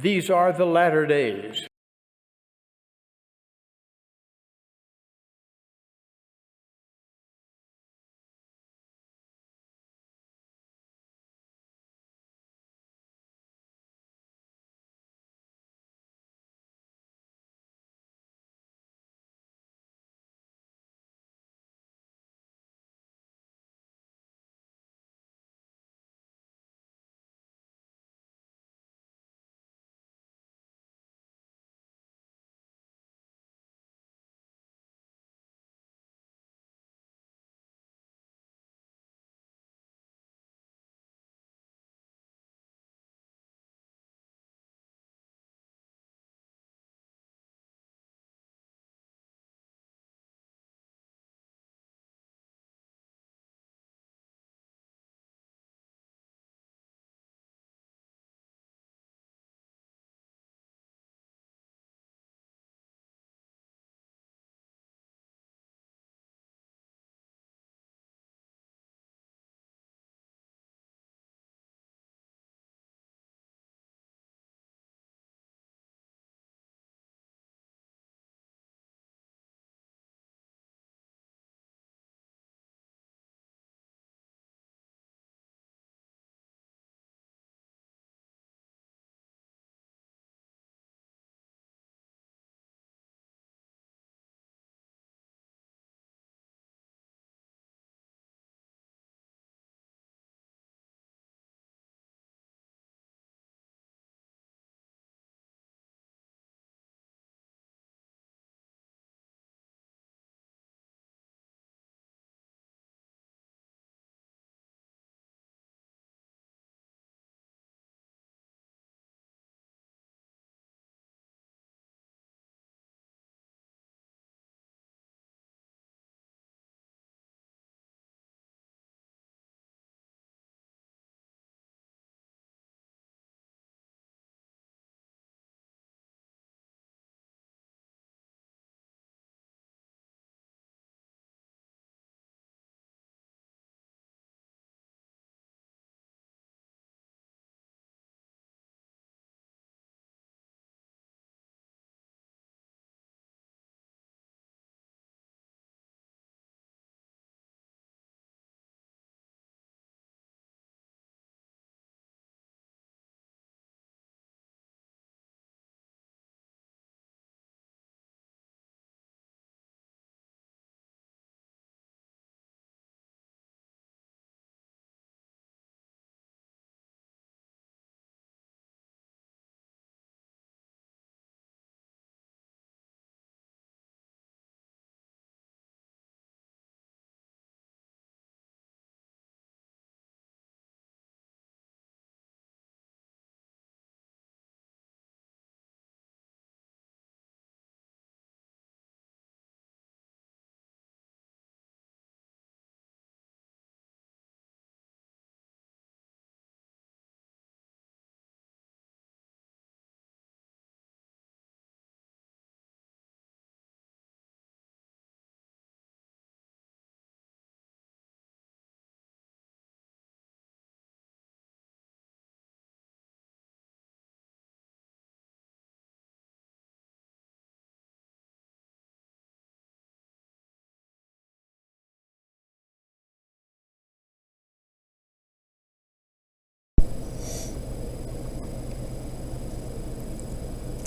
These are the latter days.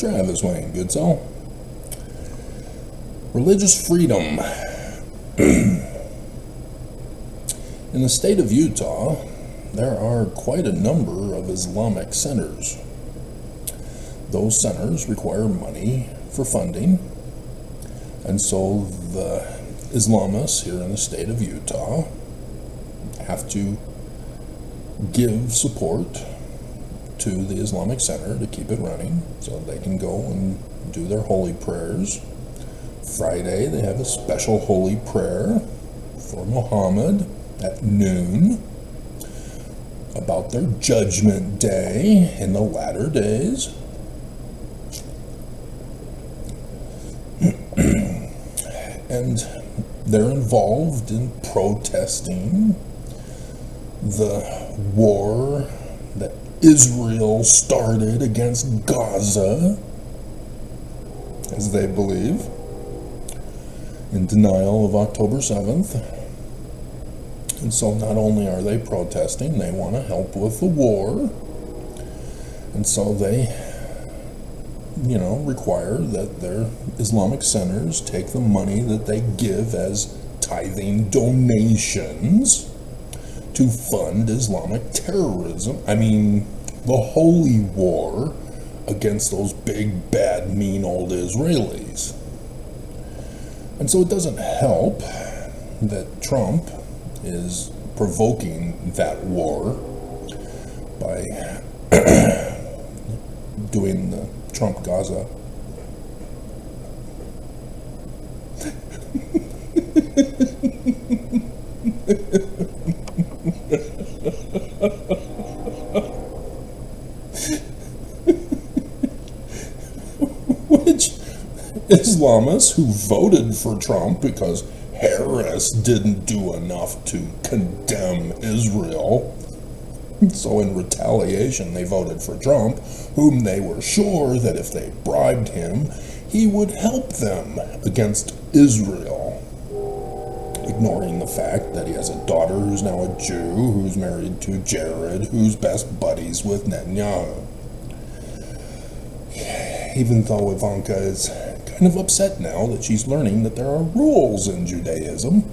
Try this way, good soul. Religious freedom. In the state of Utah, there are quite a number of Islamic centers. Those centers require money for funding, and so the Islamists here in the state of Utah have to give support to the Islamic Center to keep it running so they can go and do their holy prayers. Friday they have a special holy prayer for Muhammad at noon about their judgment day in the latter days. And they're involved in protesting the war that Israel started against Gaza, as they believe, in denial of October 7th. And so not only are they protesting, they want to help with the war. And so they, require that their Islamic centers take the money that they give as tithing donations to fund Islamic terrorism. I mean, the holy war against those big, bad, mean old Israelis. And so it doesn't help that Trump is provoking that war by doing the Trump Gaza. Which Islamists who voted for Trump because Harris didn't do enough to condemn Israel, so in retaliation they voted for Trump, whom they were sure that if they bribed him, he would help them against Israel, ignoring the fact that he has a daughter who's now a Jew, who's married to Jared, who's best buddies with Netanyahu. Even though Ivanka is kind of upset now that she's learning that there are rules in Judaism.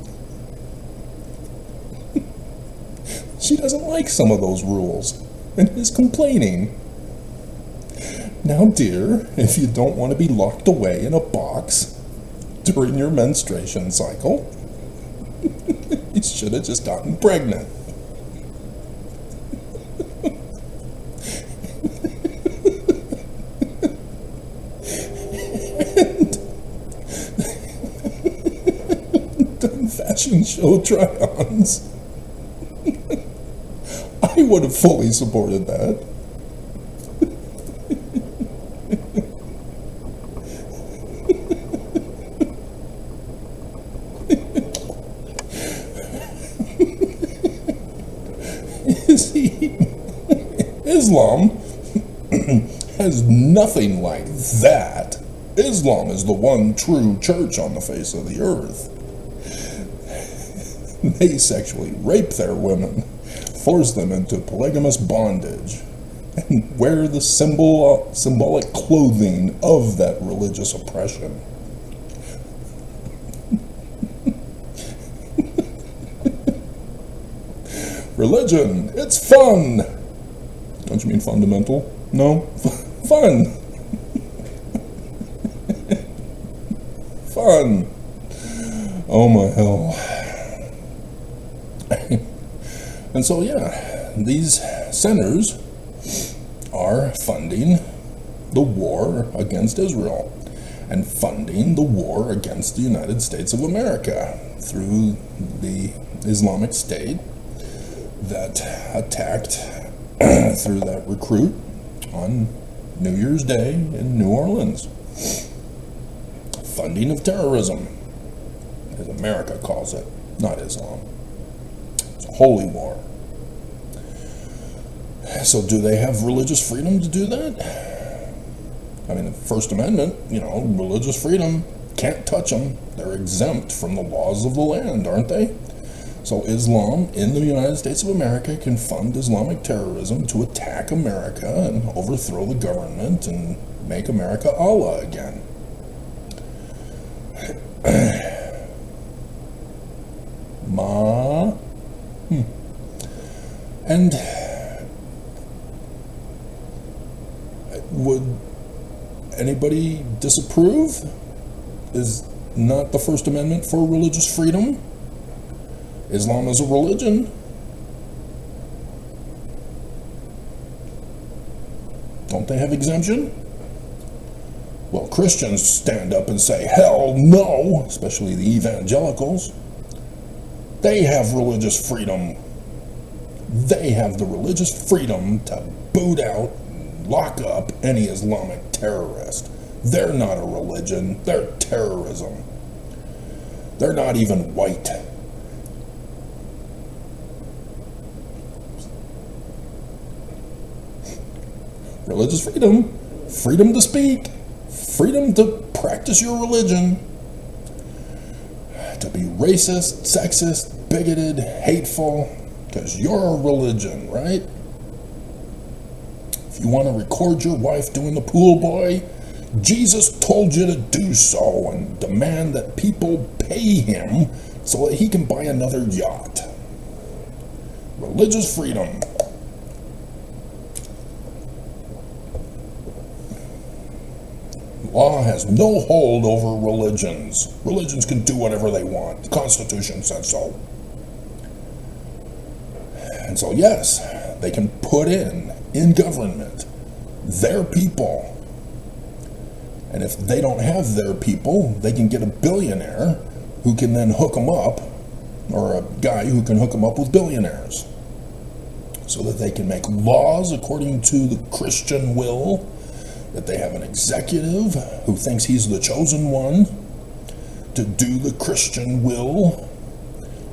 She doesn't like some of those rules and is complaining. Now, dear, if you don't want to be locked away in a box during your menstruation cycle, you should have just gotten pregnant. Done fashion show try-ons. I would have fully supported that. You see, Islam has nothing like that. Islam is the one true church on the face of the earth. They sexually rape their women, force them into polygamous bondage, and wear the symbolic clothing of that religious oppression. Religion, it's fun! Don't you mean fundamental? No? Fun! Fun! Oh my hell. And so, yeah, these centers are funding the war against Israel and funding the war against the United States of America through the Islamic State that attacked through that recruit on New Year's Day in New Orleans. Funding of terrorism, as America calls it, not Islam. It's a holy war. So do they have religious freedom to do that? I mean, the First Amendment, religious freedom, can't touch them. They're exempt from the laws of the land, aren't they? So Islam in the United States of America can fund Islamic terrorism to attack America and overthrow the government and make America Allah again. And would anybody disapprove? Is not the First Amendment for religious freedom? Islam is a religion. Don't they have exemption? Well, Christians stand up and say, hell no, especially the evangelicals. They have religious freedom. They have the religious freedom to boot out, lock up any Islamic terrorist. They're not a religion, they're terrorism. They're not even white. Religious freedom, freedom to speak, freedom to practice your religion. To be racist, sexist, bigoted, hateful, because you're a religion, right? If you want to record your wife doing the pool boy, Jesus told you to do so and demand that people pay him so that he can buy another yacht. Religious freedom. Law has no hold over religions. Religions can do whatever they want. The Constitution says so. And so, yes, they can put in government, their people. And if they don't have their people, they can get a billionaire who can then hook them up, or a guy who can hook them up with billionaires, so that they can make laws according to the Christian will, that they have an executive who thinks he's the chosen one to do the Christian will,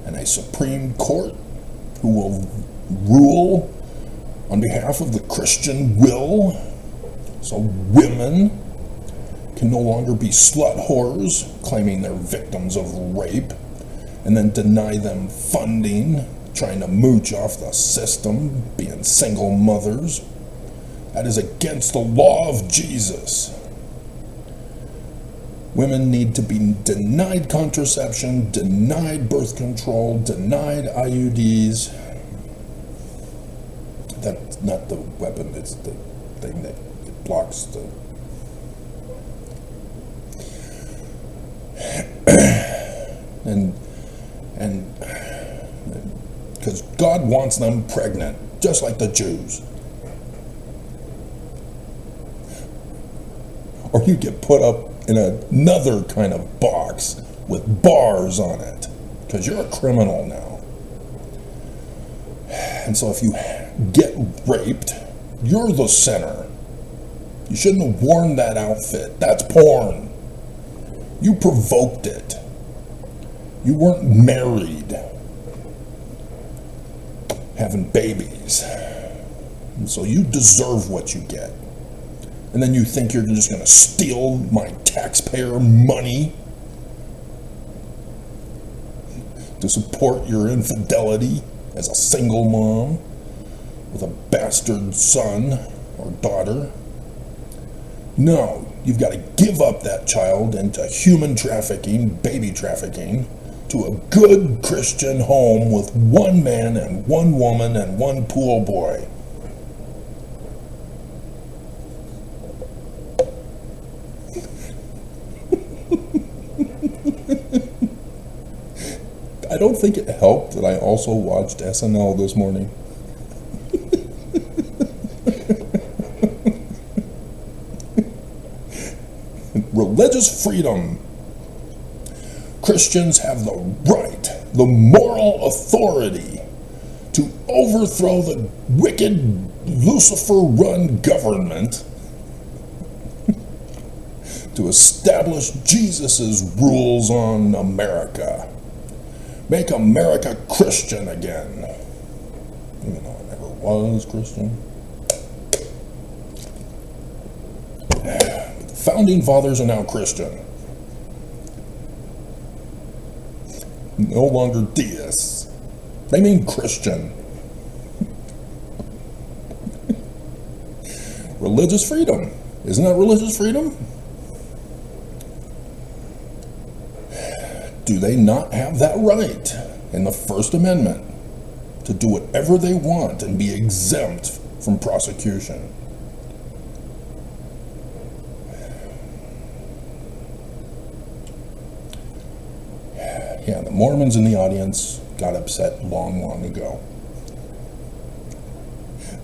and a Supreme Court who will rule on behalf of the Christian will, so women can no longer be slut whores claiming they're victims of rape and then deny them funding, trying to mooch off the system, being single mothers. That is against the law of Jesus. Women need to be denied contraception, denied birth control, denied IUDs. That's not the weapon, it's the thing that blocks the... and because God wants them pregnant, just like the Jews. Or you get put up in another kind of box with bars on it, because you're a criminal now. And so if you get raped, you're the sinner. You shouldn't have worn that outfit. That's porn. You provoked it. You weren't married, having babies. And so you deserve what you get. And then you think you're just going to steal my taxpayer money to support your infidelity as a single mom with a bastard son or daughter. No, you've got to give up that child into human trafficking, baby trafficking, to a good Christian home with one man and one woman and one pool boy. I don't think it helped that I also watched SNL this morning. Religious freedom. Christians have the right, the moral authority to overthrow the wicked Lucifer-run government, to establish Jesus' rules on America. Make America Christian again. Even though I never was Christian. The founding fathers are now Christian. No longer deists. They mean Christian. Religious freedom. Isn't that religious freedom? Do they not have that right in the First Amendment to do whatever they want and be exempt from prosecution? Yeah, the Mormons in the audience got upset long ago.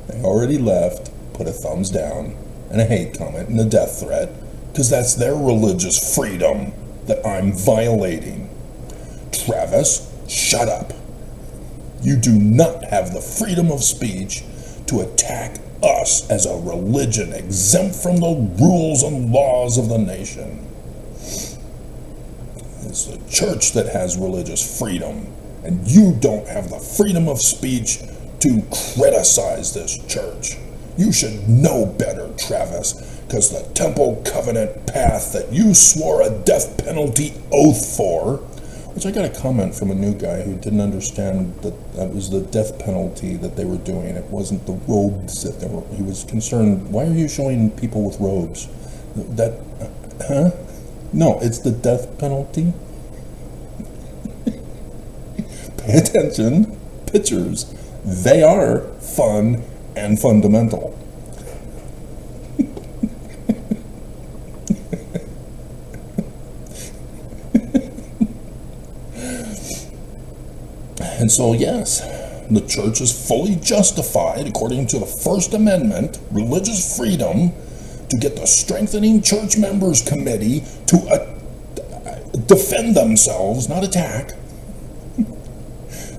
They already left, put a thumbs down, and a hate comment and a death threat, because that's their religious freedom that I'm violating. Travis, shut up. You do not have the freedom of speech to attack us as a religion exempt from the rules and laws of the nation. It's the church that has religious freedom, and you don't have the freedom of speech to criticize this church You should know better, Travis, because the Temple Covenant path that you swore a death penalty oath for, which I got a comment from a new guy who didn't understand that was the death penalty that they were doing. It wasn't the robes that they were. He was concerned, why are you showing people with robes? No, it's the death penalty. Pay attention, pictures. They are fun and fundamental. And so, yes, the church is fully justified, according to the First Amendment, religious freedom, to get the Strengthening Church Members Committee to defend themselves, not attack,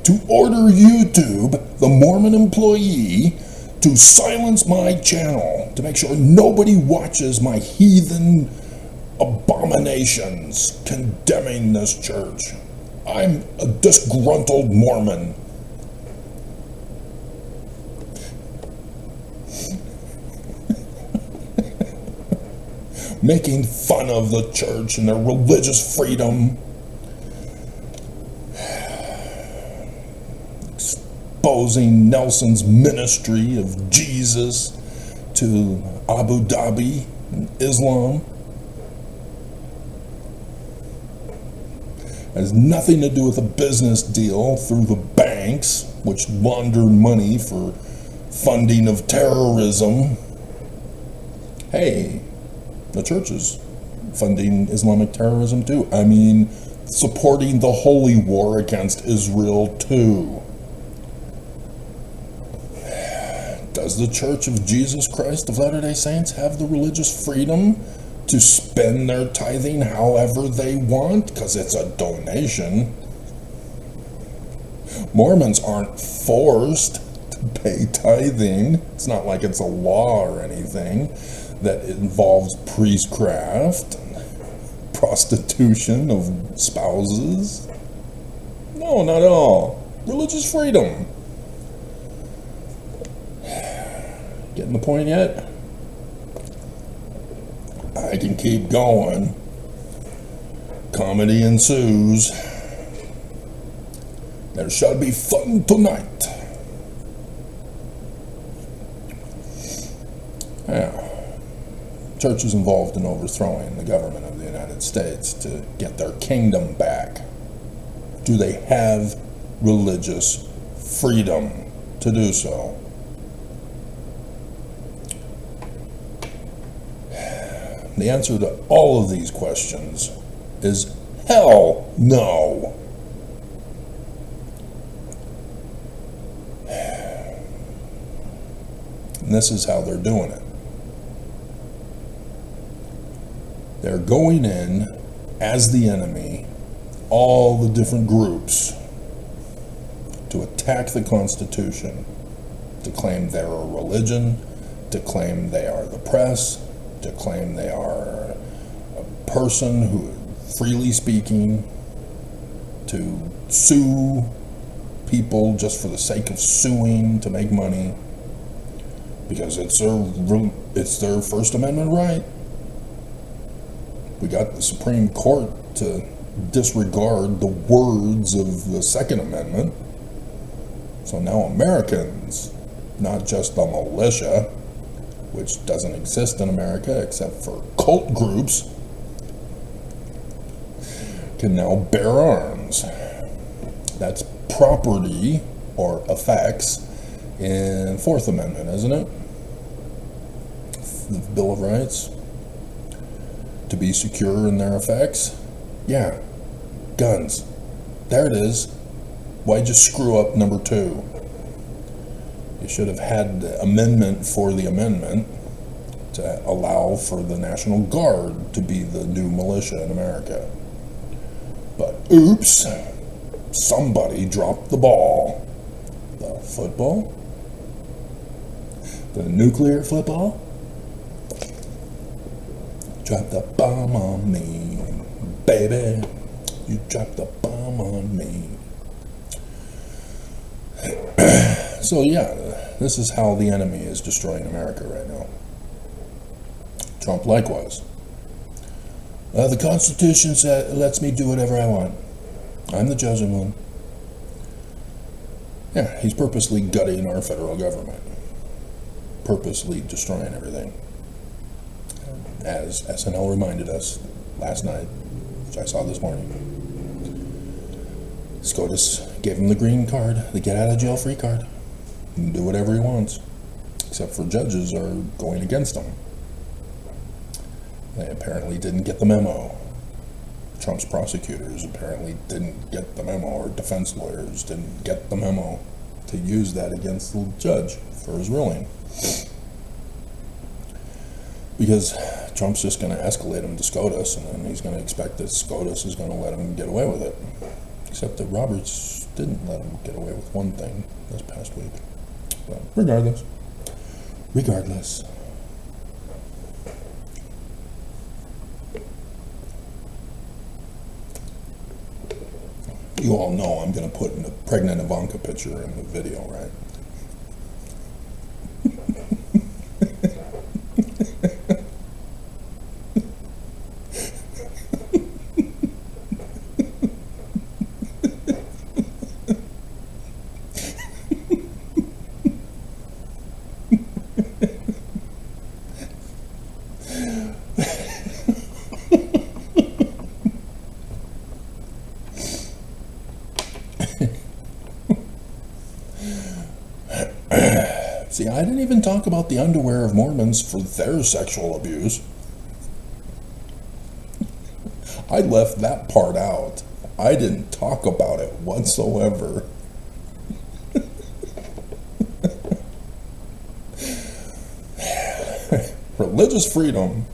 to order YouTube, the Mormon employee, to silence my channel, to make sure nobody watches my heathen abominations condemning this church. I'm a disgruntled Mormon. Making fun of the church and their religious freedom. Exposing Nelson's ministry of Jesus to Abu Dhabi and Islam. Has nothing to do with a business deal through the banks, which launder money for funding of terrorism. Hey, the church is funding Islamic terrorism too. I mean, supporting the holy war against Israel too. Does the Church of Jesus Christ of Latter-day Saints have the religious freedom to spend their tithing however they want? Because it's a donation. Mormons aren't forced to pay tithing. It's not like it's a law or anything that involves priestcraft and prostitution of spouses. No, not at all. Religious freedom. Getting the point yet? I can keep going. Comedy ensues. There shall be fun tonight. Now, church is involved in overthrowing the government of the United States to get their kingdom back. Do they have religious freedom to do so? The answer to all of these questions is hell no. And this is how they're doing it. They're going in as the enemy, all the different groups, to attack the Constitution, to claim they're a religion, to claim they are the press, to claim they are a person who freely speaking, to sue people just for the sake of suing to make money, because it's their First Amendment right. We got the Supreme Court to disregard the words of the Second Amendment. So now Americans, not just the militia, which doesn't exist in America except for cult groups, can now bear arms. That's property or effects in Fourth Amendment, isn't it? The Bill of Rights. To be secure in their effects. Yeah, guns. There it is. Why'd you screw up number 2? You should have had the amendment for the amendment to allow for the National Guard to be the new militia in America. But oops, somebody dropped the ball. The football? The nuclear football? Dropped the bomb on me, baby. You dropped the bomb on me. So yeah, This is how the enemy is destroying America right now. Trump likewise. The Constitution lets me do whatever I want. I'm the chosen one. Yeah, he's purposely gutting our federal government. Purposely destroying everything. As SNL reminded us last night, which I saw this morning. SCOTUS gave him the green card, the get out of jail free card. He can do whatever he wants. Except for judges are going against him. They apparently didn't get the memo. Trump's prosecutors apparently didn't get the memo, or defense lawyers didn't get the memo to use that against the judge for his ruling. Because Trump's just going to escalate him to SCOTUS, and then he's going to expect that SCOTUS is going to let him get away with it. Except that Roberts didn't let him get away with one thing this past week. But regardless. You all know I'm going to put a pregnant Ivanka picture in the video, right? See, I didn't even talk about the underwear of Mormons for their sexual abuse. I left that part out. I didn't talk about it whatsoever. Religious freedom.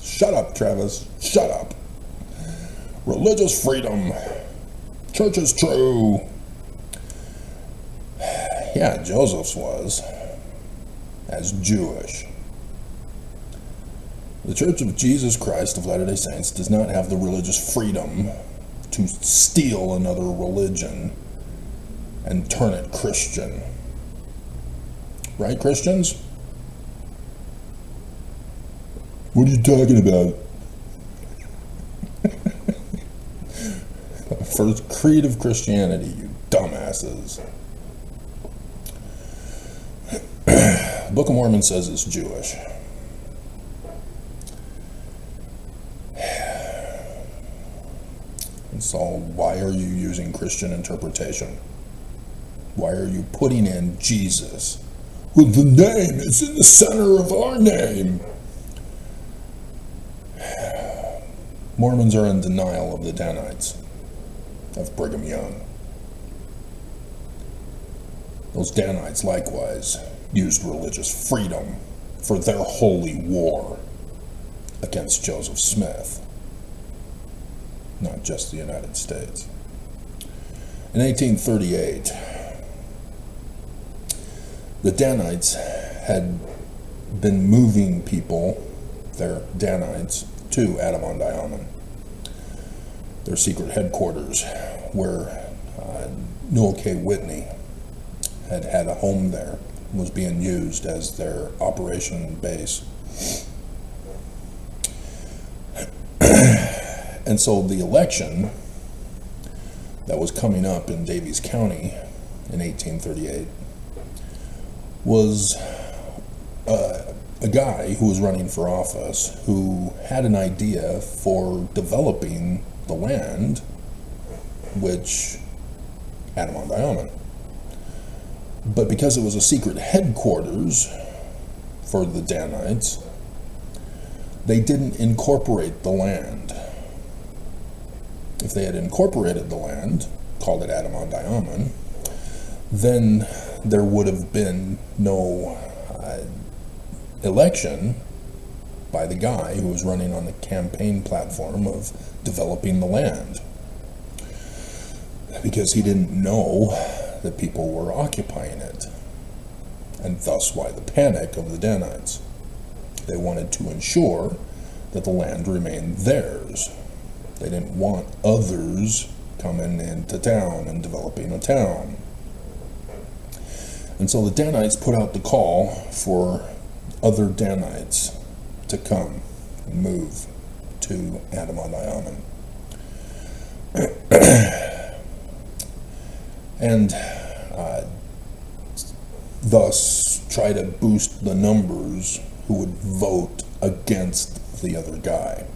Shut up, Travis. Shut up. Religious freedom. Church is true. Yeah, Joseph's was, as Jewish. The Church of Jesus Christ of Latter-day Saints does not have the religious freedom to steal another religion and turn it Christian. Right, Christians? What are you talking about? First creed of Christianity, you dumbasses. The Book of Mormon says it's Jewish. And so why are you using Christian interpretation? Why are you putting in Jesus? Well, the name is in the center of our name. Mormons are in denial of the Danites of Brigham Young. Those Danites likewise used religious freedom for their holy war against Joseph Smith, not just the United States. In 1838, the Danites had been moving people, their Danites, to Adar, their secret headquarters, where Newell K. Whitney had had a home there, was being used as their operation base. And so the election that was coming up in Daviess County in 1838 was a guy who was running for office who had an idea for developing the land, which Adar. But because it was a secret headquarters for the Danites, they didn't incorporate the land. If they had incorporated the land, called it Adar, then there would have been no election by the guy who was running on the campaign platform of developing the land, because he didn't know that people were occupying it, and thus why the panic of the Danites. They wanted to ensure that the land remained theirs. They didn't want others coming into town and developing a town. And so the Danites put out the call for other Danites to come and move to Adam-on-Iomen. And thus try to boost the numbers who would vote against the other guy.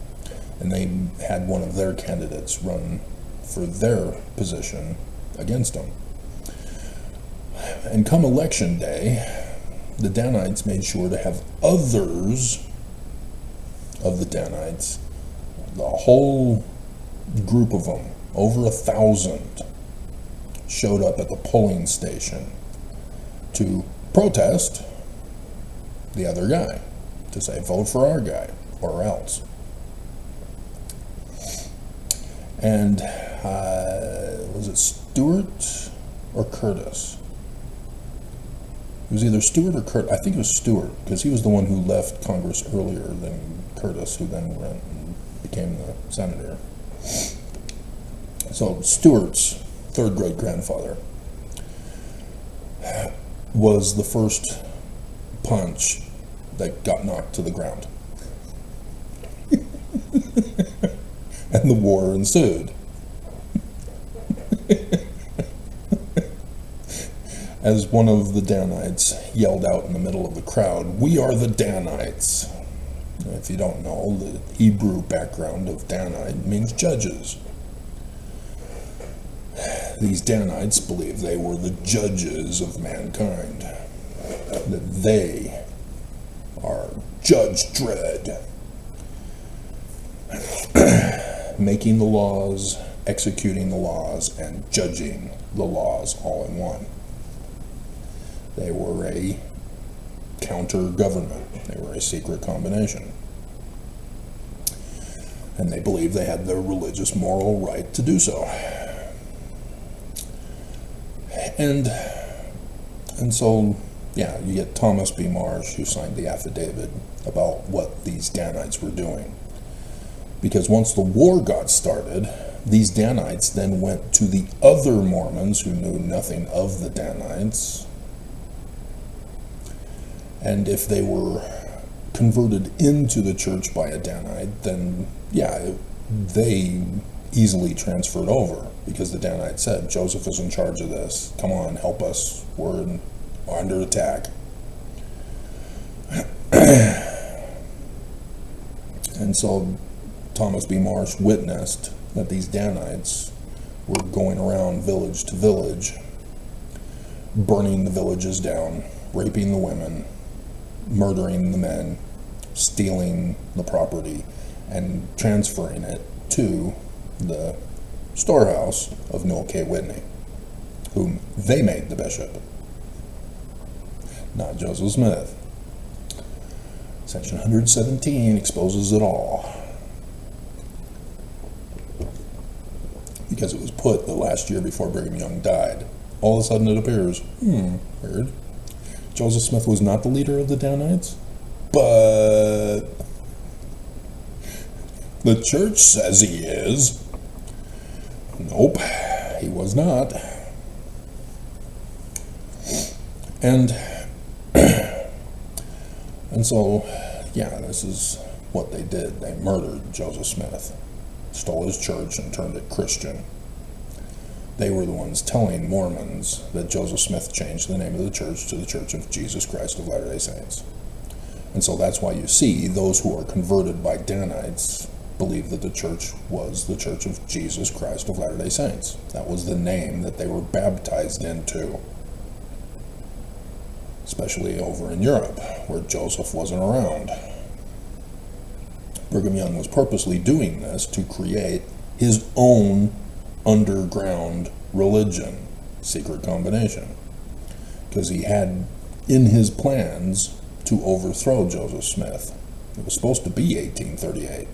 And they had one of their candidates run for their position against him. And come election day, the Danites made sure to have others of the Danites, the whole group of them, over 1,000, showed up at the polling station to protest the other guy, to say, vote for our guy, or else. And was it Stewart or Curtis? It was either Stewart or Curtis. I think it was Stewart, because he was the one who left Congress earlier than Curtis, who then went and became the senator. So Stewart's third great grandfather was the first punch that got knocked to the ground. And the war ensued. As one of the Danites yelled out in the middle of the crowd, "We are the Danites." If you don't know, the Hebrew background of Danite means judges. These Danites believed they were the judges of mankind, that they are Judge Dredd, making the laws, executing the laws, and judging the laws all in one. They were a counter-government. They were a secret combination. And they believed they had the religious moral right to do so. And so, yeah, you get Thomas B. Marsh, who signed the affidavit about what these Danites were doing. Because once the war got started, these Danites then went to the other Mormons who knew nothing of the Danites. And if they were converted into the church by a Danite, then, yeah, they easily transferred over, because the Danite said, Joseph is in charge of this. Come on, help us. We're under attack. And so Thomas B. Marsh witnessed that these Danites were going around village to village, burning the villages down, raping the women, murdering the men, stealing the property, and transferring it to the storehouse of Noel K. Whitney, whom they made the bishop, not Joseph Smith. Section 117 exposes it all, because it was put the last year before Brigham Young died. All of a sudden it appears, weird. Joseph Smith was not the leader of the Danites, but the church says he is. Nope, he was not. And so, yeah, this is what they did. They murdered Joseph Smith, stole his church, and turned it Christian. They were the ones telling Mormons that Joseph Smith changed the name of the church to the Church of Jesus Christ of Latter-day Saints. And so that's why you see those who are converted by Danites believe that the church was the Church of Jesus Christ of Latter-day Saints. That was the name that they were baptized into, especially over in Europe, where Joseph wasn't around. Brigham Young was purposely doing this to create his own underground religion, secret combination, because he had in his plans to overthrow Joseph Smith. It was supposed to be 1838,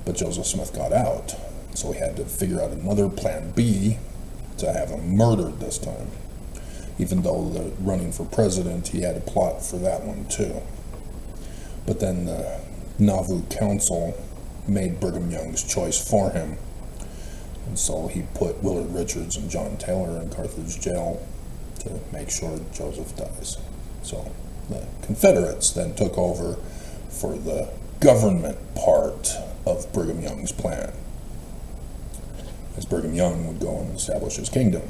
but Joseph Smith got out, so he had to figure out another plan B to have him murdered this time. Even though the running for president, he had a plot for that one too. But then the Nauvoo Council made Brigham Young's choice for him. And so he put Willard Richards and John Taylor in Carthage jail to make sure Joseph dies. So the Confederates then took over for the government part of Brigham Young's plan, as Brigham Young would go and establish his kingdom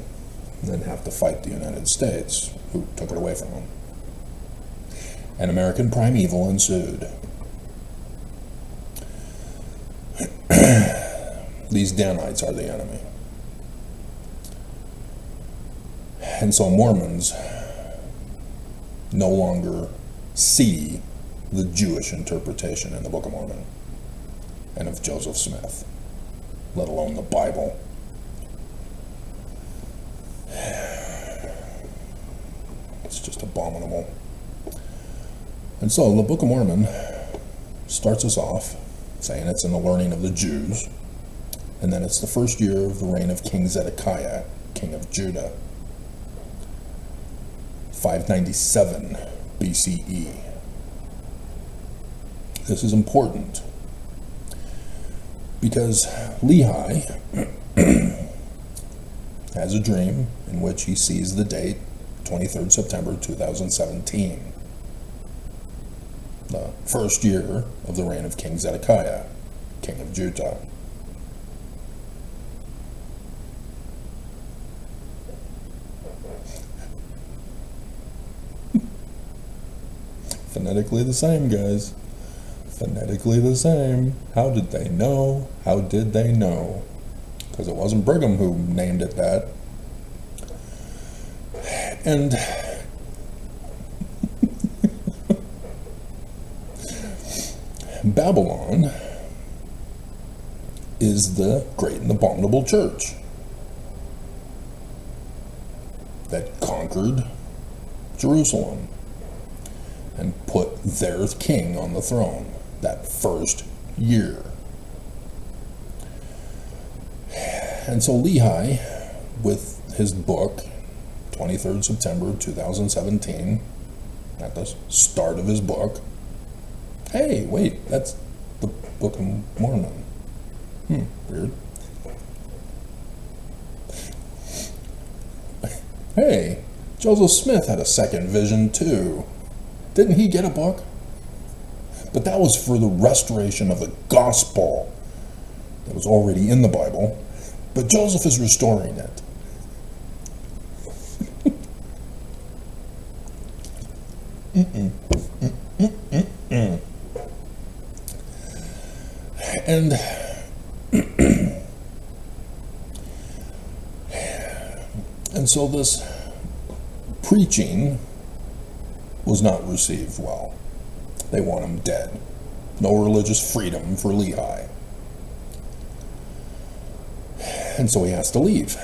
and then have to fight the United States, who took it away from him. And American primeval ensued. These Danites are the enemy. And so Mormons no longer see the Jewish interpretation in the Book of Mormon and of Joseph Smith, let alone the Bible. It's just abominable. And so the Book of Mormon starts us off saying it's in the learning of the Jews, and then it's the first year of the reign of King Zedekiah, king of Judah, 597 BCE. This is important because Lehi has a dream in which he sees the date 23rd September 2017, the first year of the reign of King Zedekiah, king of Judah. Phonetically the same, guys. Phonetically the same. How did they know? How did they know? Because it wasn't Brigham who named it that. And Babylon is the great and abominable church that conquered Jerusalem and put their king on the throne that first year. And so Lehi, with his book, 23rd September 2017, at the start of his book, hey, wait, that's the Book of Mormon. Weird. Hey, Joseph Smith had a second vision too. Didn't he get a book? But that was for the restoration of the gospel that was already in the Bible. But Joseph is restoring it. And so this preaching was not received well. They want him dead. No religious freedom for Lehi. And so he has to leave.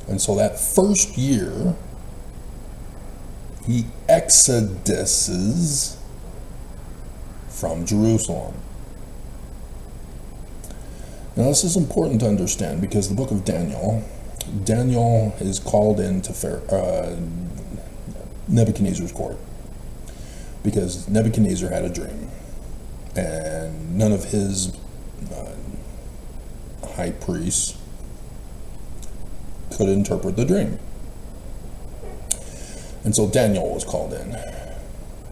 And so that first year, he exoduses from Jerusalem. Now this is important to understand because the book of Daniel is called into Nebuchadnezzar's court because Nebuchadnezzar had a dream and none of his high priests could interpret the dream. And so Daniel was called in.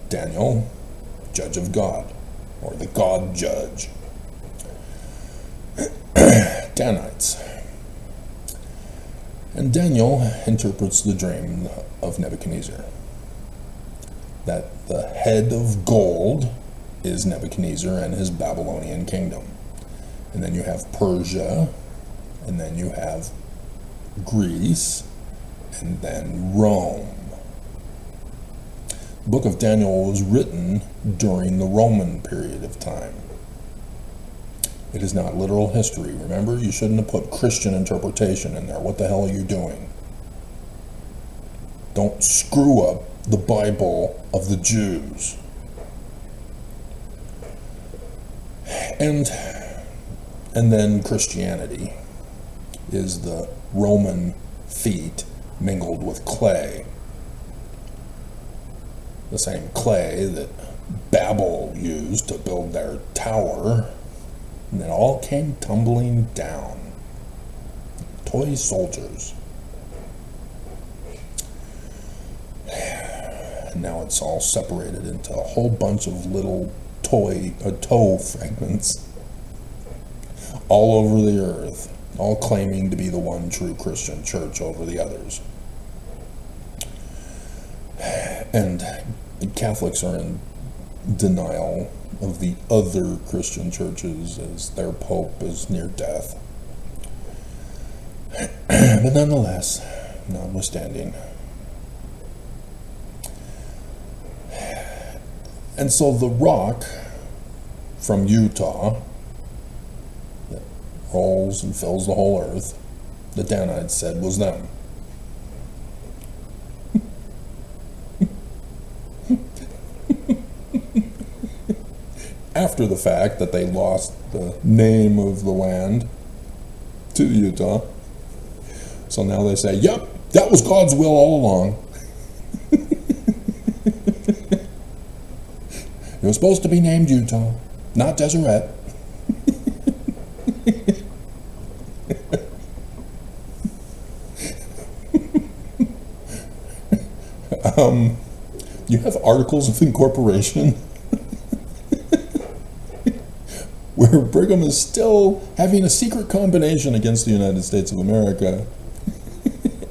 Daniel, judge of God, or the God judge. Danites. And Daniel interprets the dream of Nebuchadnezzar. That the head of gold is Nebuchadnezzar and his Babylonian kingdom. And then you have Persia, and then you have Greece, and then Rome. The book of Daniel was written during the Roman period of time. It is not literal history. Remember, you shouldn't have put Christian interpretation in there. What the hell are you doing? Don't screw up the Bible of the Jews. And then Christianity is the Roman feet mingled with clay. The same clay that Babel used to build their tower, and it all came tumbling down. Toy soldiers. And now it's all separated into a whole bunch of little toe fragments all over the earth, all claiming to be the one true Christian church over the others. And Catholics are in denial of the other Christian churches as their pope is near death. But nonetheless, notwithstanding. And so the rock from Utah that rolls and fills the whole earth, the Danite said was them. After the fact that they lost the name of the land to Utah. So now they say, yep, that was God's will all along. It was supposed to be named Utah, not Deseret. You have articles of incorporation where Brigham is still having a secret combination against the United States of America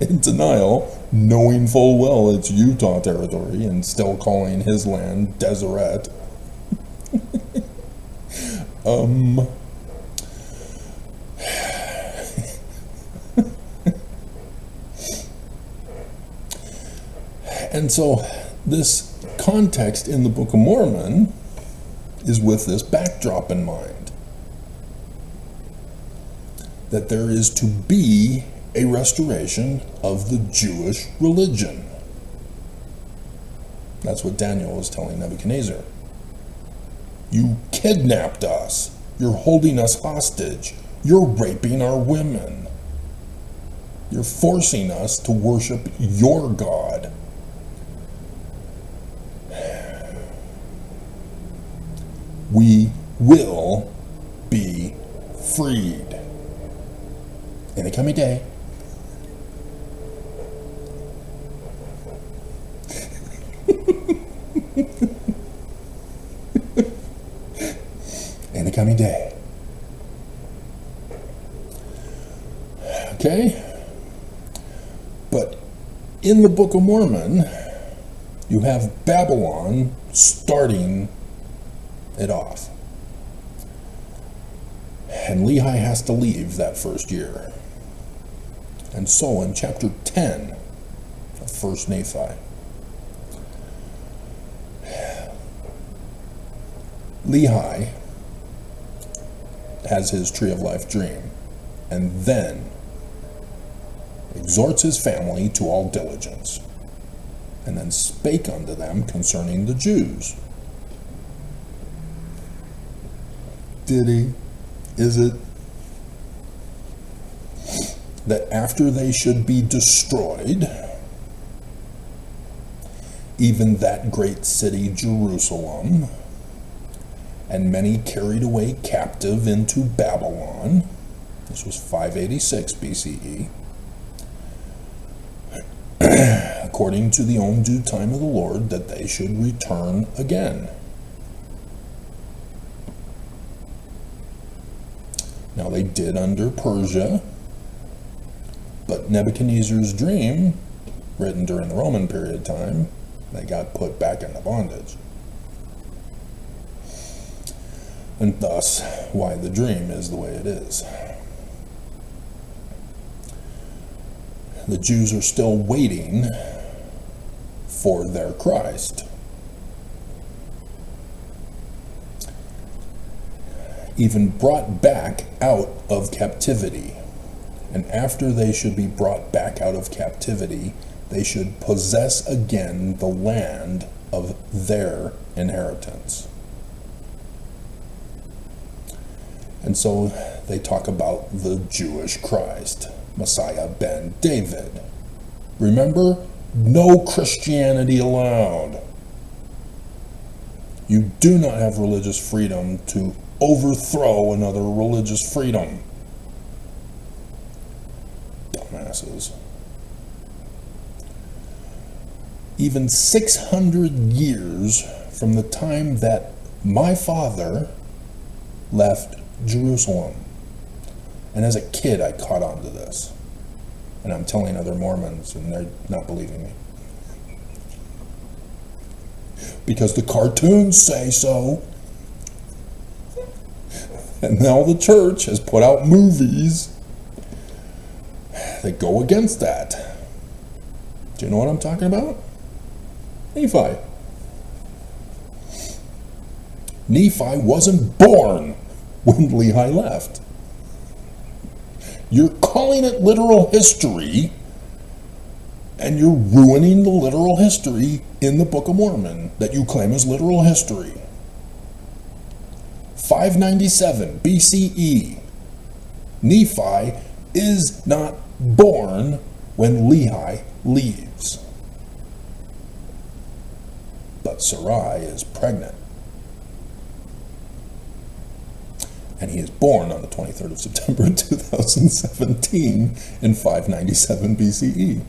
in denial, knowing full well it's Utah territory and still calling his land Deseret. And so this context in the Book of Mormon is with this backdrop in mind, that there is to be a restoration of the Jewish religion. That's what Daniel was telling Nebuchadnezzar. You kidnapped us. You're holding us hostage. You're raping our women. You're forcing us to worship your God. We will be freed in a coming day. In a coming day. Okay? But in the Book of Mormon, you have Babylon starting it off. And Lehi has to leave that first year. And so in chapter 10 of 1st Nephi, Lehi has his tree of life dream, and then exhorts his family to all diligence, and then spake unto them concerning the Jews. Did he? Is it that after they should be destroyed, even that great city Jerusalem, and many carried away captive into Babylon, this was 586 BCE, according to the own due time of the Lord, that they should return again. Now they did under Persia, but Nebuchadnezzar's dream, written during the Roman period of time, they got put back into bondage. And thus, why the dream is the way it is. The Jews are still waiting for their Christ. Even brought back out of captivity. And after they should be brought back out of captivity, they should possess again the land of their inheritance. And so they talk about the Jewish Christ, Messiah ben David. Remember, no Christianity allowed. You do not have religious freedom to overthrow another religious freedom. Dumbasses. even 600 years from the time that my father left Jerusalem. And as a kid, I caught on to this. And I'm telling other Mormons, and they're not believing me. Because the cartoons say so. And now the church has put out movies that go against that. Do you know what I'm talking about? Nephi. Nephi wasn't born when Lehi left. You're calling it literal history, and you're ruining the literal history in the Book of Mormon that you claim is literal history. 597 BCE. Nephi is not born when Lehi leaves. But Sarai is pregnant. And he is born on the 23rd of September 2017 in 597 BCE.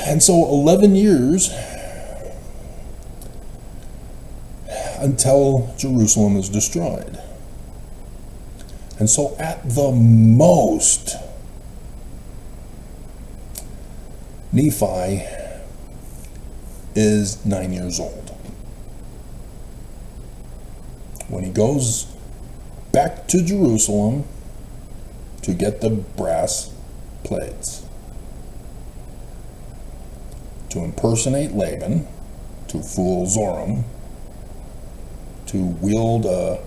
And so 11 years until Jerusalem is destroyed. And so at the most, Nephi is 9 years old. When he goes back to Jerusalem to get the brass plates, to impersonate Laban, to fool Zoram, to wield a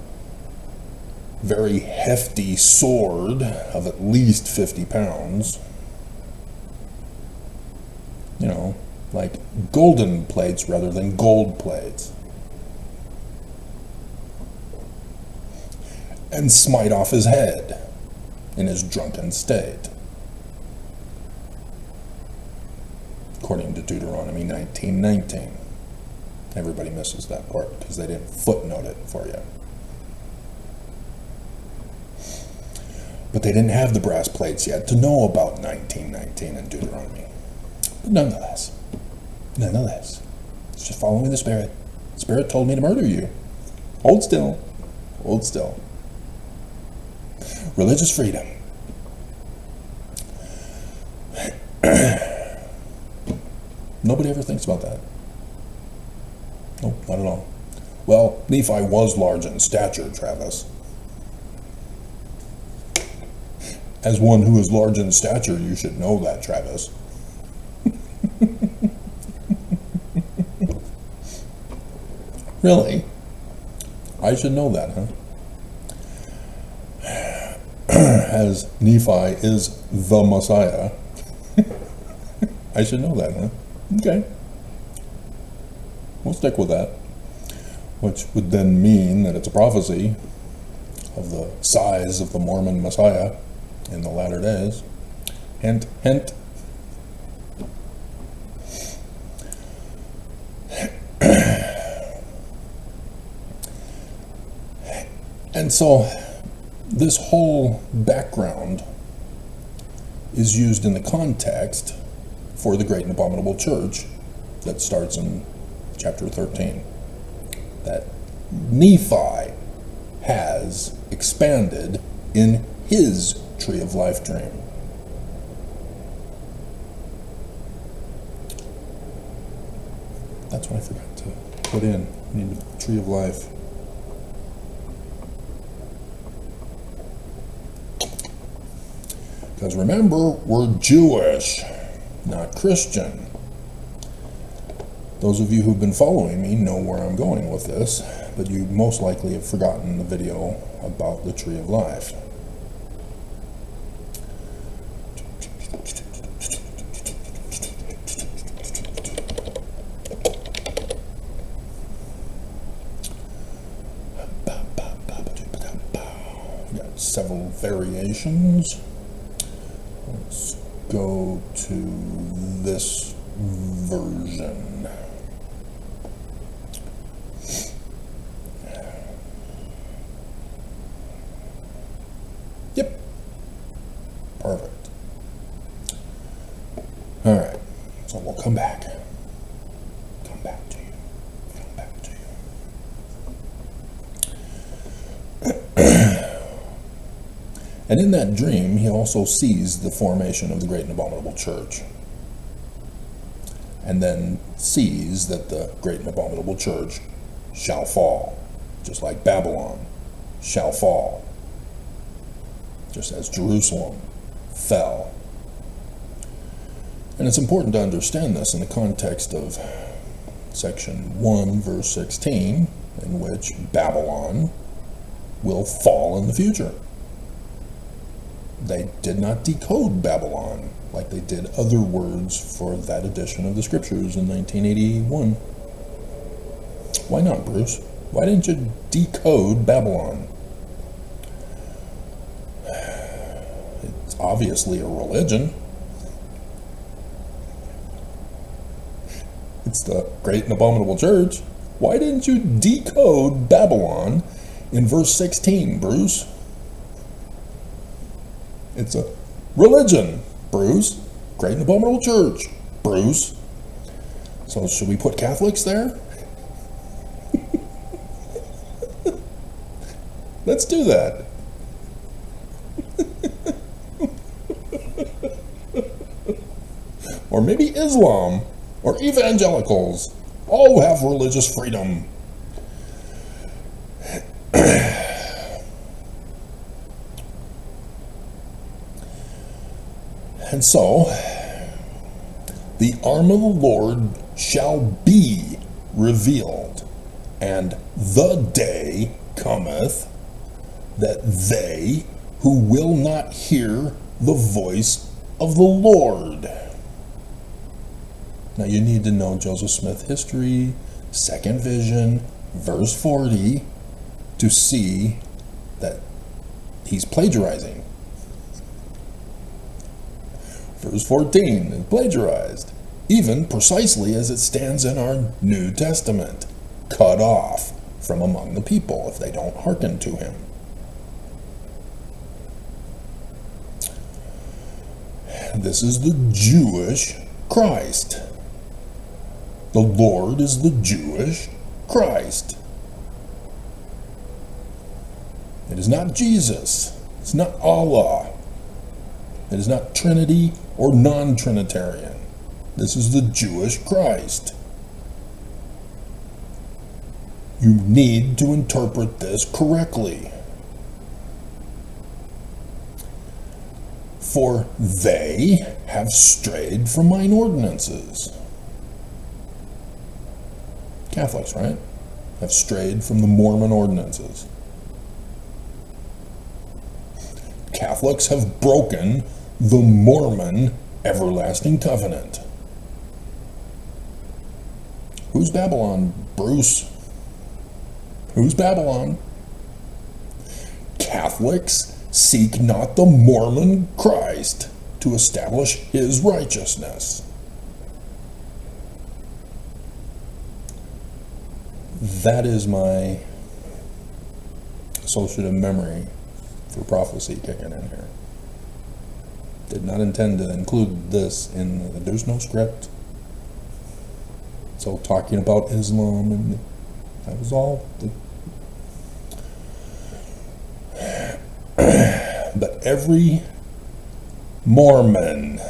very hefty sword of at least 50 pounds. You know, like golden plates rather than gold plates. And smite off his head in his drunken state. According to Deuteronomy 19:19. Everybody misses that part because they didn't footnote it for you. But they didn't have the brass plates yet to know about 19:19 in Deuteronomy. But nonetheless, it's just following the Spirit. The Spirit told me to murder you. Hold still. Hold still. Religious freedom. Nobody ever thinks about that. Nope, not at all. Well, Nephi was large in stature, Travis. As one who is large in stature, you should know that, Travis. Really? I should know that, huh? As Nephi is the Messiah. I should know that, huh? Okay. We'll stick with that. Which would then mean that it's a prophecy of the size of the Mormon Messiah in the latter days. Hint, hint. And so this whole background is used in the context for the great and abominable church that starts in chapter 13. That Nephi has expanded in his tree of life dream. That's what I forgot to put in. We need the tree of life. Because remember, we're Jewish, not Christian. Those of you who've been following me know where I'm going with this, but you most likely have forgotten the video about the tree of life. We got several variations. Let's go to this version. Yep. Perfect. All right. So we'll come back. Come back to you. Come back to you. And in that dream, he also sees the formation of the great and abominable church. And then sees that the great and abominable church shall fall, just like Babylon shall fall, just as Jerusalem fell. And it's important to understand this in the context of section 1, verse 16, in which Babylon will fall in the future. They did not decode Babylon like they did other words for that edition of the scriptures in 1981. Why not, Bruce? Why didn't you decode Babylon? It's obviously a religion. It's the great and abominable church. Why didn't you decode Babylon in verse 16, Bruce? It's a religion, Bruce. Great and abominable church, Bruce. So should we put Catholics there? Let's do that. Or maybe Islam, or evangelicals. All have religious freedom. And so, the arm of the Lord shall be revealed, and the day cometh that they who will not hear the voice of the Lord. Now you need to know Joseph Smith history, second vision, verse 40, to see that he's plagiarizing. Verse 14 is plagiarized, even precisely as it stands in our New Testament, cut off from among the people if they don't hearken to him. This is the Jewish Christ. The Lord is the Jewish Christ. It is not Jesus. It's not Allah. It is not Trinity or non-Trinitarian. This is the Jewish Christ. You need to interpret this correctly. For they have strayed from mine ordinances. Catholics, right? Have strayed from the Mormon ordinances. Catholics have broken the Mormon everlasting covenant. Who's Babylon, Bruce? Who's Babylon? Catholics seek not the Mormon Christ to establish his righteousness. That is my associative memory for prophecy kicking in here. Did not intend to include this in there's no script. So talking about Islam, and that was all. But every Mormon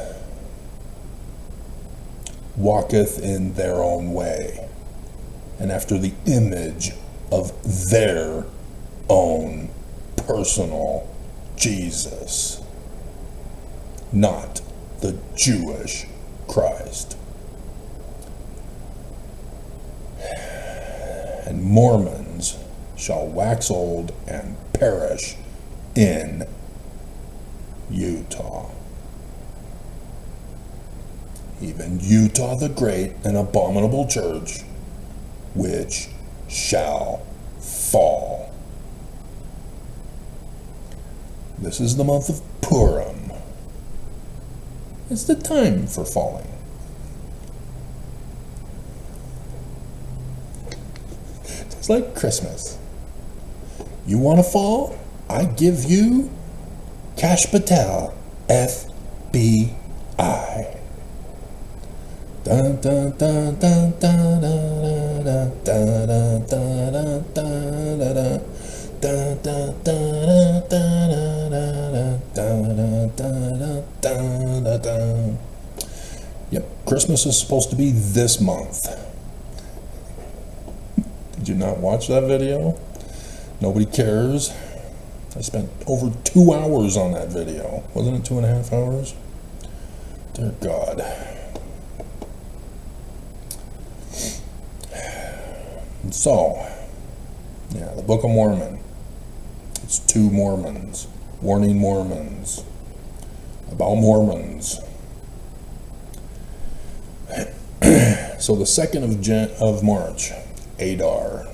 walketh in their own way, and after the image of their own personal Jesus, not the Jewish Christ. And Mormons shall wax old and perish in Utah. Even Utah the great and abominable church, which shall fall. This is the month of Purim. It's the time for falling. It's like Christmas. You want to fall? I give you Cash Patel, FBI. Dun, dun, dun, dun, dun, dun, dun, dun, dun, dun, dun, dun, dun, dun. Yep, Christmas is supposed to be this month. Did you not watch that video? Nobody cares. I spent over 2 hours on that video. Wasn't it 2.5 hours? Dear God. And so, yeah, the Book of Mormon. It's 2 Mormons, warning Mormons, about Mormons. So the 2nd of March, Adar,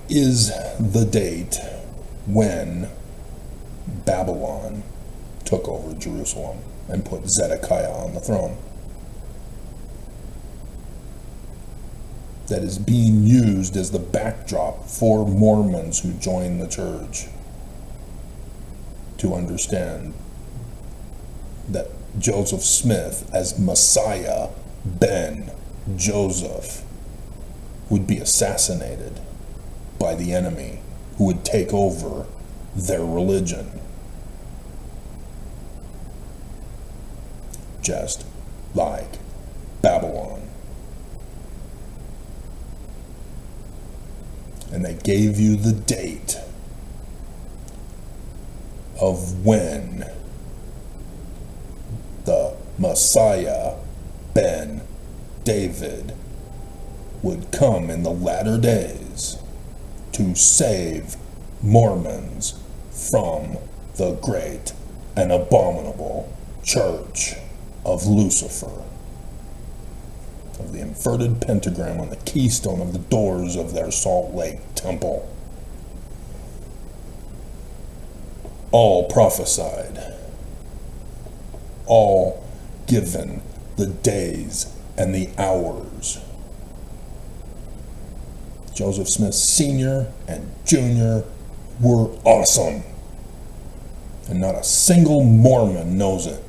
is the date when Babylon took over Jerusalem and put Zedekiah on the throne. That is being used as the backdrop for Mormons who join the church to understand that Joseph Smith as Messiah ben Joseph would be assassinated by the enemy who would take over their religion. Just like Babylon. And they gave you the date of when the Messiah ben David would come in the latter days to save Mormons from the great and abominable church of Lucifer, of the inverted pentagram on the keystone of the doors of their Salt Lake temple. All prophesied, all given the days and the hours. Joseph Smith Sr. and Jr. were awesome, and not a single Mormon knows it.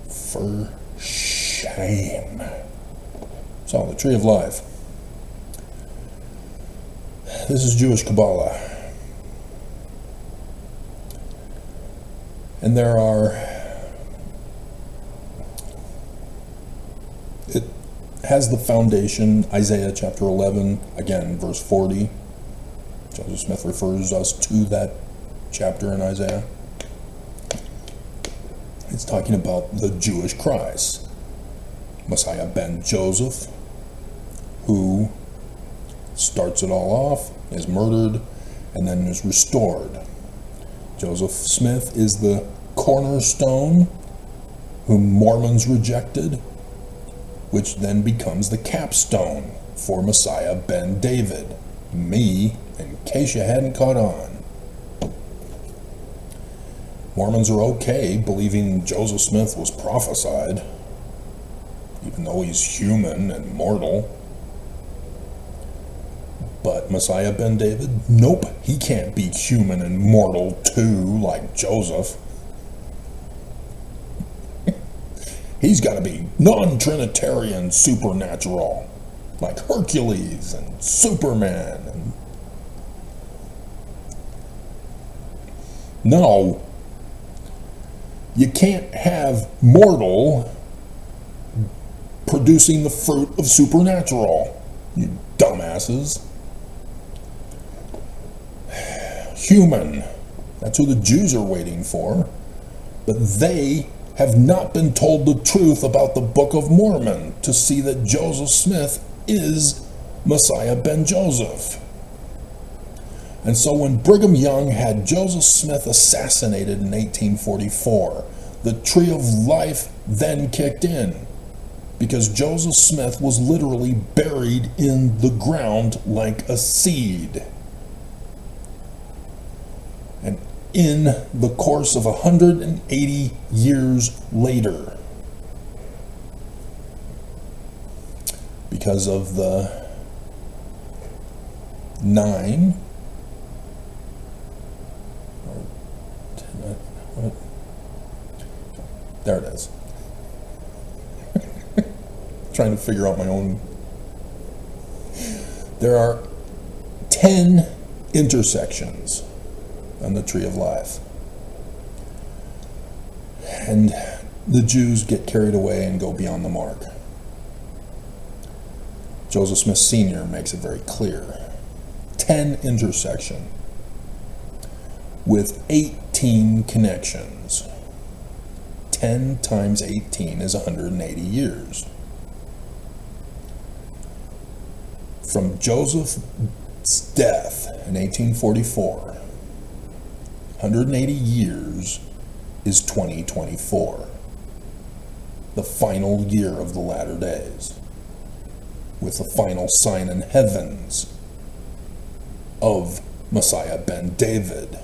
For shame. So, the Tree of Life. This is Jewish Kabbalah. And there are, it has the foundation, Isaiah chapter 11, again, verse 40. Joseph Smith refers us to that chapter in Isaiah. It's talking about the Jewish Christ, Messiah ben Joseph, who starts it all off, is murdered, and then is restored. Joseph Smith is the cornerstone whom Mormons rejected, which then becomes the capstone for Messiah ben David, me, in case you hadn't caught on. Mormons are okay believing Joseph Smith was prophesied, even though he's human and mortal. But Messiah ben David, nope, he can't be human and mortal too, like Joseph. He's got to be non-Trinitarian supernatural, like Hercules and Superman. No, you can't have mortal producing the fruit of supernatural, you dumbasses. Human, that's who the Jews are waiting for, but they have not been told the truth about the Book of Mormon to see that Joseph Smith is Messiah ben Joseph. And so when Brigham Young had Joseph Smith assassinated in 1844, the Tree of Life then kicked in, because Joseph Smith was literally buried in the ground like a seed. And in the course of 180 years later, because of the 9 or 10, what? There it is. Trying to figure out my own. There are 10 intersections on the tree of life. And the Jews get carried away and go beyond the mark. Joseph Smith Sr. makes it very clear. 10 intersection with 18 connections. 10 times 18 is 180 years. From Joseph's death in 1844, 180 years is 2024, the final year of the latter days, with the final sign in heavens of Messiah ben David.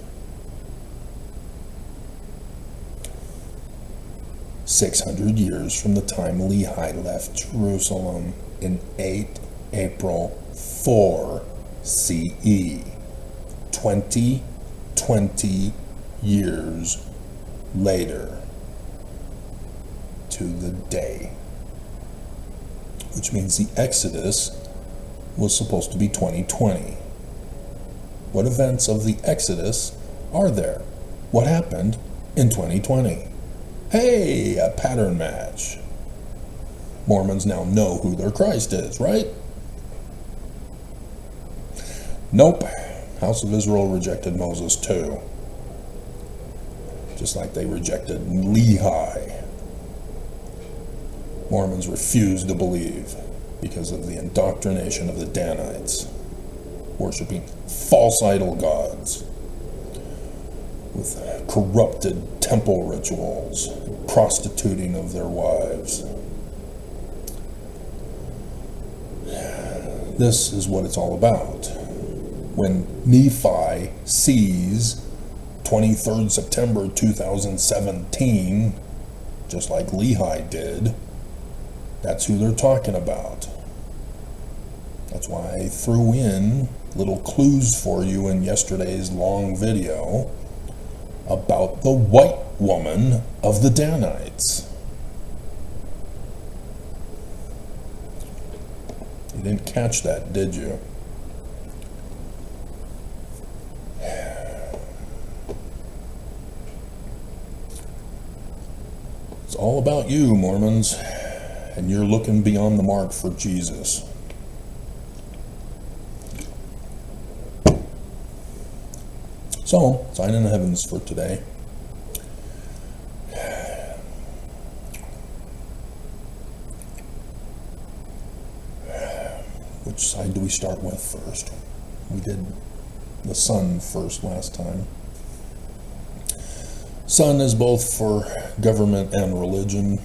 600 years from the time Lehi left Jerusalem in 8 April 4 CE. 20 years later to the day. Which means the Exodus was supposed to be 2020. What events of the Exodus are there? What happened in 2020? Hey, a pattern match. Mormons now know who their Christ is, right? Nope. House of Israel rejected Moses too. Just like they rejected Lehi. Mormons refuse to believe because of the indoctrination of the Danites, worshiping false idol gods with corrupted temple rituals, prostituting of their wives. This is what it's all about. When Nephi sees 23rd September 2017, just like Lehi did, that's who they're talking about. That's why I threw in little clues for you in yesterday's long video about the white woman of the Danites. You didn't catch that, did you? It's all about you, Mormons, and you're looking beyond the mark for Jesus. So, sign in the heavens for today. Which side do we start with first? We did the sun first last time. Sun is both for government and religion,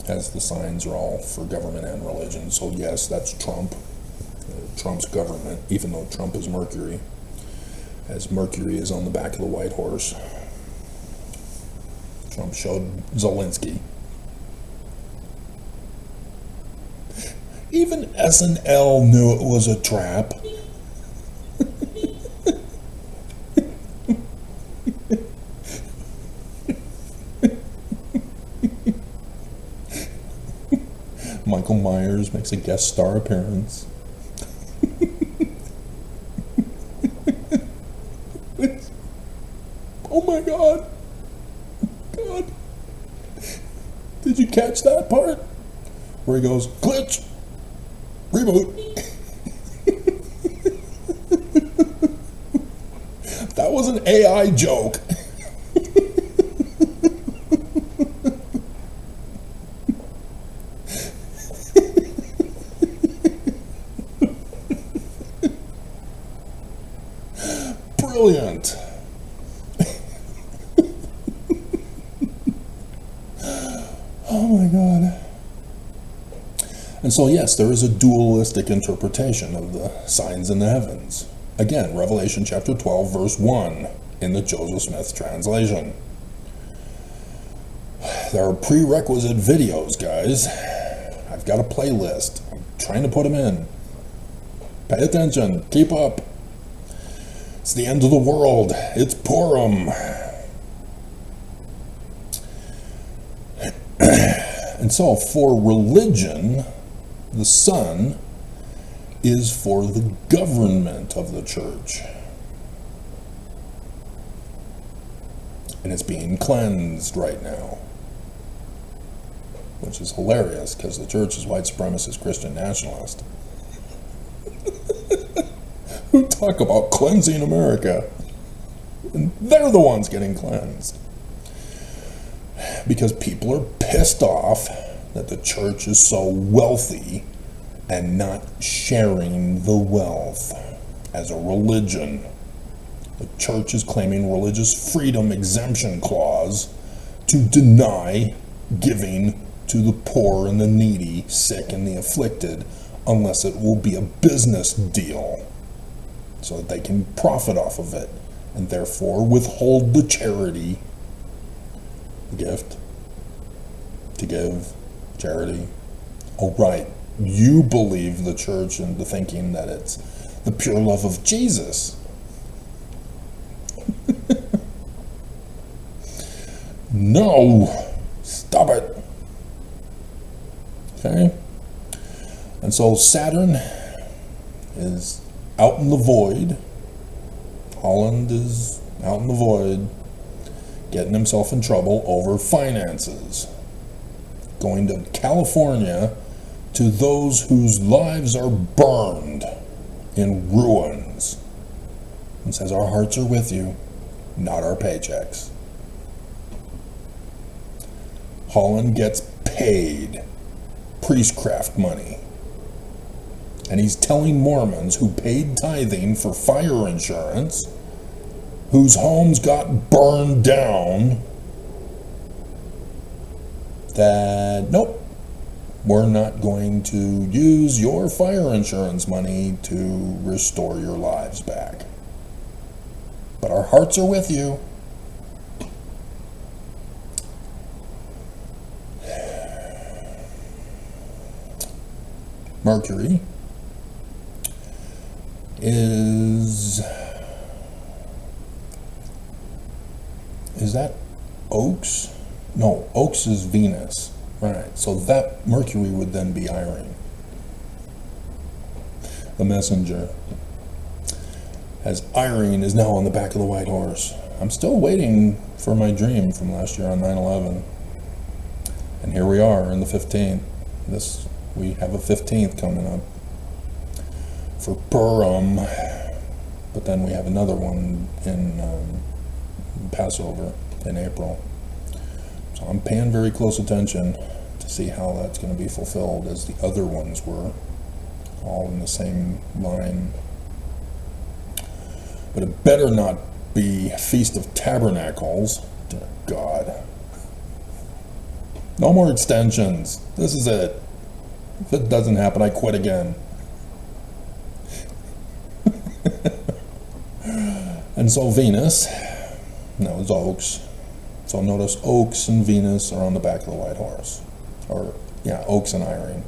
as the signs are all for government and religion. So yes, that's Trump. Trump's government, even though Trump is Mercury, as Mercury is on the back of the white horse. Trump showed Zelensky. Even SNL knew it was a trap. Michael Myers makes a guest star appearance. Oh my God. God. Did you catch that part? Where he goes, glitch, reboot. That was an AI joke. Brilliant. Oh my God. And so yes, there is a dualistic interpretation of the signs in the heavens. Again, Revelation chapter 12, verse 1. in the Joseph Smith translation. There are prerequisite videos, guys. I've got a playlist. I'm trying to put them in. Pay attention. Keep up. It's the end of the world. It's Purim. And so for religion, the Son is for the government of the church. And it's being cleansed right now. Which is hilarious, because the church is white supremacist Christian nationalist. Who talk about cleansing America. And they're the ones getting cleansed. Because people are pissed off that the church is so wealthy and not sharing the wealth as a religion. The church is claiming religious freedom exemption clause to deny giving to the poor and the needy, sick and the afflicted, unless it will be a business deal so that they can profit off of it and therefore withhold the charity gift to give charity. Oh, right. You believe the church into thinking that it's the pure love of Jesus. No. Stop it. Okay? And so Saturn is out in the void. Holland is out in the void, getting himself in trouble over finances. Going to California to those whose lives are burned in ruins. And says, our hearts are with you, not our paychecks. Holland gets paid priestcraft money. And he's telling Mormons who paid tithing for fire insurance, whose homes got burned down, that nope, we're not going to use your fire insurance money to restore your lives back. But our hearts are with you. Mercury is that Oaks? No, Oaks is Venus. Right, so that Mercury would then be Irene, the messenger, as Irene is now on the back of the white horse. I'm still waiting for my dream from last year on 9/11. And here we are in the 15th. We have a 15th coming up for Purim, but then we have another one in Passover in April. So I'm paying very close attention to see how that's going to be fulfilled, as the other ones were, all in the same line. But it better not be Feast of Tabernacles. Dear God. No more extensions. This is it. If it doesn't happen, I quit again. And so Venus, no, it's Oaks. So notice Oaks and Venus are on the back of the white horse. Or, yeah, Oaks and Irene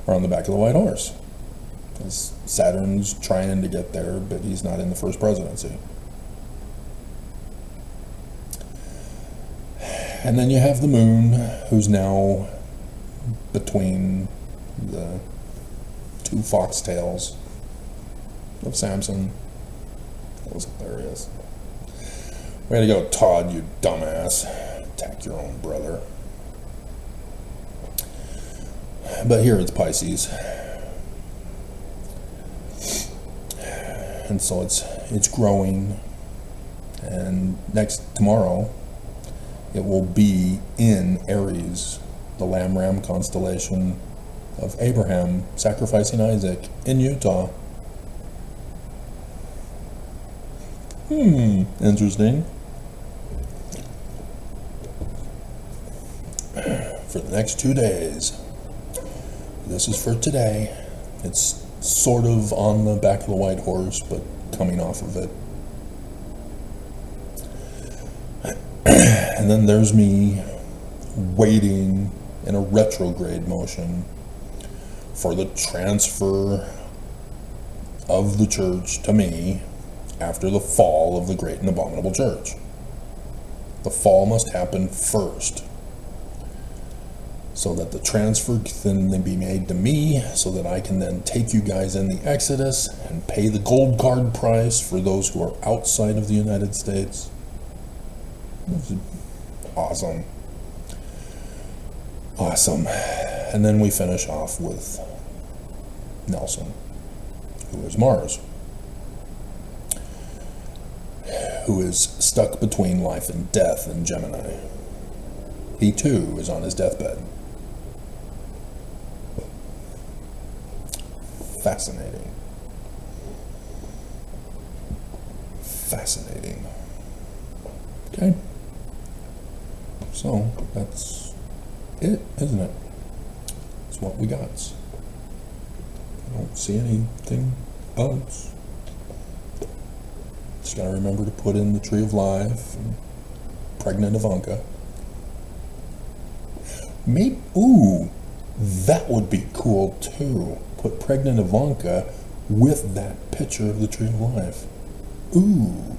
are on the back of the white horse. Because Saturn's trying to get there, but he's not in the first presidency. And then you have the moon, who's now between the two foxtails of Samson. That was hilarious. Way to go, Todd, you dumbass. Attack your own brother. But here it's Pisces. And so it's growing. And tomorrow, it will be in Aries, the Lamb-Ram constellation of Abraham sacrificing Isaac in Utah. Interesting. For the next 2 days. This is for today. It's sort of on the back of the white horse, but coming off of it. And then there's me waiting in a retrograde motion for the transfer of the church to me after the fall of the great and abominable church. The fall must happen first, so that the transfer can then be made to me, so that I can then take you guys in the Exodus and pay the gold card price for those who are outside of the United States. This is awesome. Awesome. And then we finish off with Nelson, who is Mars, who is stuck between life and death in Gemini. He too is on his deathbed. Fascinating. Fascinating. Okay. So that's it, isn't it? That's what we got. I don't see anything else. Just gotta remember to put in the Tree of Life and pregnant Ivanka. Maybe, ooh, that would be cool too. Put pregnant Ivanka with that picture of the Tree of Life. Ooh,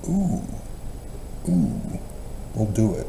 ooh, ooh. We'll do it.